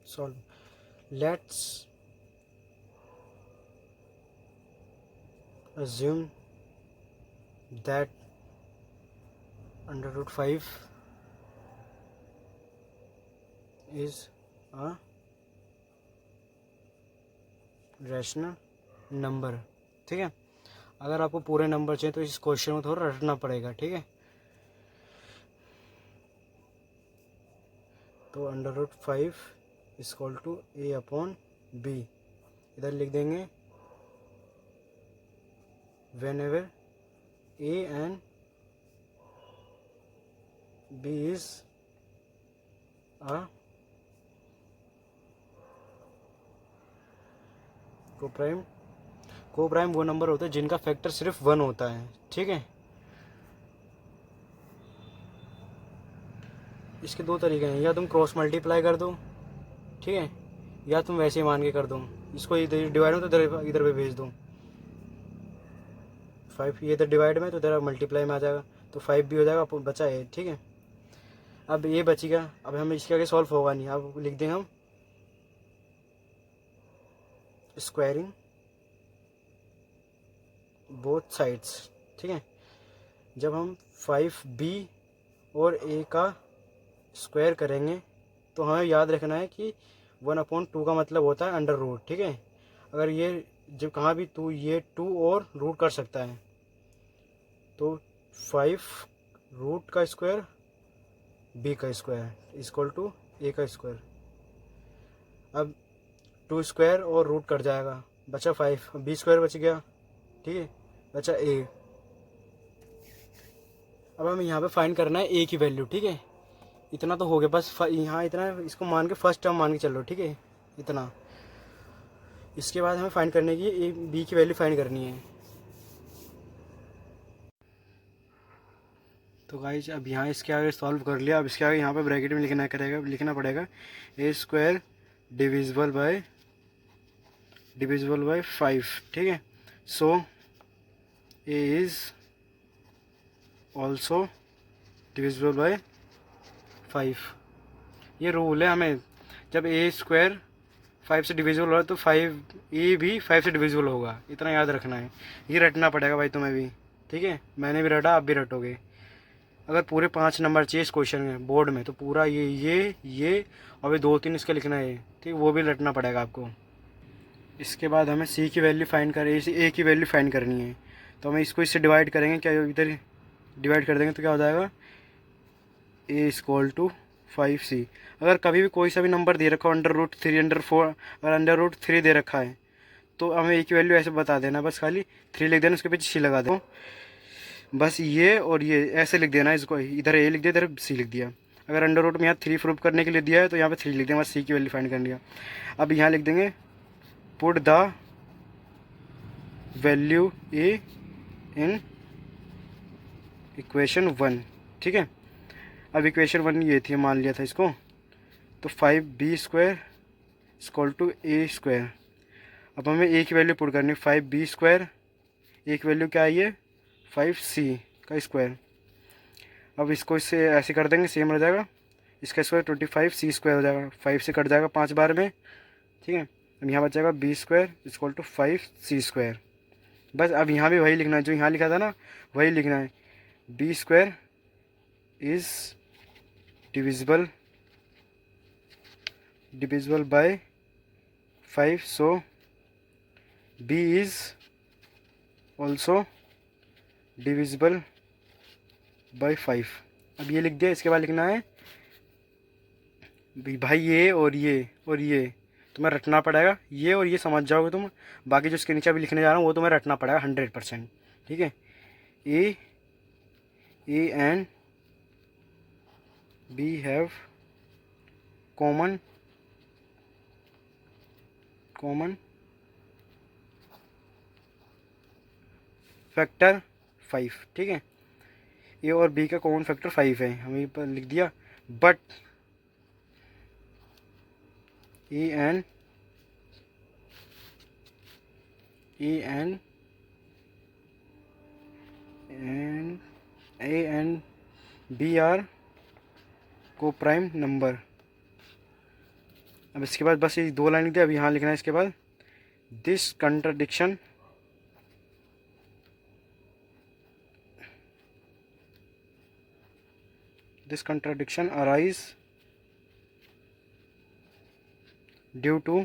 solve. Let's assume that under root 5 is a rational number. ठीक है, अगर आपको पूरे नंबर चाहिए तो इस क्वेश्चन में थोड़ा रटना पड़ेगा। ठीक है, तो under root 5 equal to A upon B, इधर लिख देंगे whenever A and B is a coprime. Coprime वो नंबर होता है जिनका फैक्टर सिर्फ 1 होता है। ठीक है, इसके दो तरीके हैं, या तुम क्रॉस मल्टीप्लाई कर दो, ठीक है, या तुम वैसे ही मान के कर दो, इसको इधर डिवाइड हो तो इधर इधर पे भेज दो। 5 ये इधर डिवाइड में तो इधर मल्टीप्लाई में आ जाएगा, तो 5 भी हो जाएगा, बचा है। ठीक है, अब ये बचेगा, अब हम इसके आगे सॉल्व होगा नहीं, अब लिख देंगे हम स्क्वायरिंग बोथ साइड्स। ठीक है, जब हम 5b और a का स्क्वायर करेंगे तो हमें याद रखना है कि 1/2 का मतलब होता है अंडर रूट। ठीक है, अगर ये जब कहाँ भी तो ये 2 और रूट कर सकता है, तो 5 रूट का स्क्वायर b का स्क्वायर इक्वल टू a का स्क्वायर। अब 2 स्क्वायर और रूट कट जाएगा, बचा 5, b स्क्वायर बच गया। ठीक है, बचा a। अब हमें यहाँ पे फाइंड करना है a की वैल्यू। ठीक है, इतना तो हो गया बस, यहाँ इतना इसको मान के फर्स्ट टर्म मान के चलो। ठीक है, इतना, इसके बाद हमें फाइंड करने की ए बी की वैल्यू फाइंड करनी है। तो गाइस अब यहाँ इसके आगे सॉल्व कर लिया, अब इसके आगे यहाँ पे ब्रैकेट में लिखना पड़ेगा ए स्क्वायर डिविजिबल बाय 5। ठीक है, सो ए इज ऑल्सो डिविजिबल बाय 5। ये रूल है, हमें जब ए स्क्वायर 5 से डिविजिबल होगा तो 5 ए भी 5 से डिविजिबल होगा, इतना याद रखना है। ये रटना पड़ेगा भाई तुम्हें भी। ठीक है, मैंने भी रटा, आप भी रटोगे। अगर पूरे 5 नंबर चाहिए इस क्वेश्चन में बोर्ड में तो पूरा ये और 2-3 इसका लिखना है। ठीक, वो भी रटना पड़ेगा आपको। इसके बाद हमें सी की वैल्यू फाइंड कर ए की वैल्यू फाइंड करनी है, तो हमें इसको इससे डिवाइड करेंगे। क्या इधर डिवाइड कर देंगे तो क्या हो जाएगा, ए इक्वल टू 5c। अगर कभी भी कोई सा भी नंबर दे रखा हो अंडर रूट 3 अंडर 4, अगर अंडर रूट 3 दे रखा है तो हमें ए की वैल्यू ऐसे बता देना, बस खाली 3 लिख देना, उसके पीछे सी लगा दो, बस ये और ये ऐसे लिख देना। इसको इधर ए लिख दिया, इधर सी लिख दिया। अगर अंडर रूट में यहाँ 3 प्रूव करने के लिए दिया है तो यहाँ पे 3 लिख देंगे, बस सी की वैल्यू फाइंड कर लिया। अब यहाँ लिख देंगे put the value A in equation 1। ठीक है, अब इक्वेशन 1 ये थी, मान लिया था इसको, तो 5b square equal to A square. अब हमें ए की वैल्यू पुट करनी है, 5b स्क्वायर, ए की वैल्यू क्या आई है 5c का स्क्वायर। अब इसको इससे ऐसे कर देंगे, सेम रह जाएगा, इसका स्क्वायर 25c स्क्वायर हो जाएगा, 5 से कट जाएगा 5 बार में। ठीक है, अब यहाँ बच जाएगा b square equal to 5c square. बस अब यहाँ भी वही लिखना है जो यहाँ लिखा था ना, वही लिखना है, b square is divisible by 5, so b is also divisible by 5। अब ये लिख दिया, इसके बाद लिखना है भाई ये और ये तुम्हें रटना पड़ेगा, ये और ये समझ जाओगे तुम, बाकी जो इसके नीचे अभी लिखने जा रहा हूँ वो तुम्हें रटना पड़ेगा 100%। ठीक है, A and B have common factor 5। ठीक है, ए और बी का कॉमन फैक्टर 5 है, हमें पर लिख दिया, but A and B are coprime number. अब इसके बाद बस ये 2 लाइन लिख दिया। अब यहाँ लिखना है इसके बाद this contradiction arise due to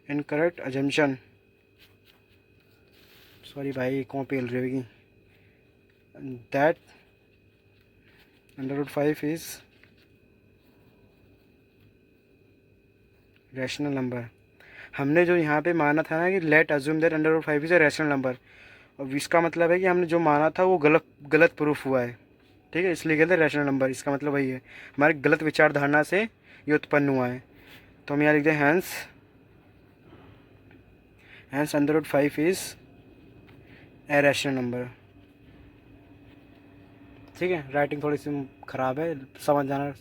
incorrect assumption, sorry भाई कौन पेल रही होगी, that √5 is रैशनल नंबर। हमने जो यहाँ पे माना था ना कि late assume that √5 is a rational number, और इसका मतलब है कि हमने जो माना था वो गलत प्रूफ हुआ है, ठीक है, इसलिए कहते हैं रैशनल नंबर। इसका मतलब वही है, हमारी गलत विचारधारणा से ये उत्पन्न हुआ है। तो हम यहाँ लिखते हैं hence √5 is a rational number. ठीक है, राइटिंग थोड़ी सी ख़राब है, समझ जाना।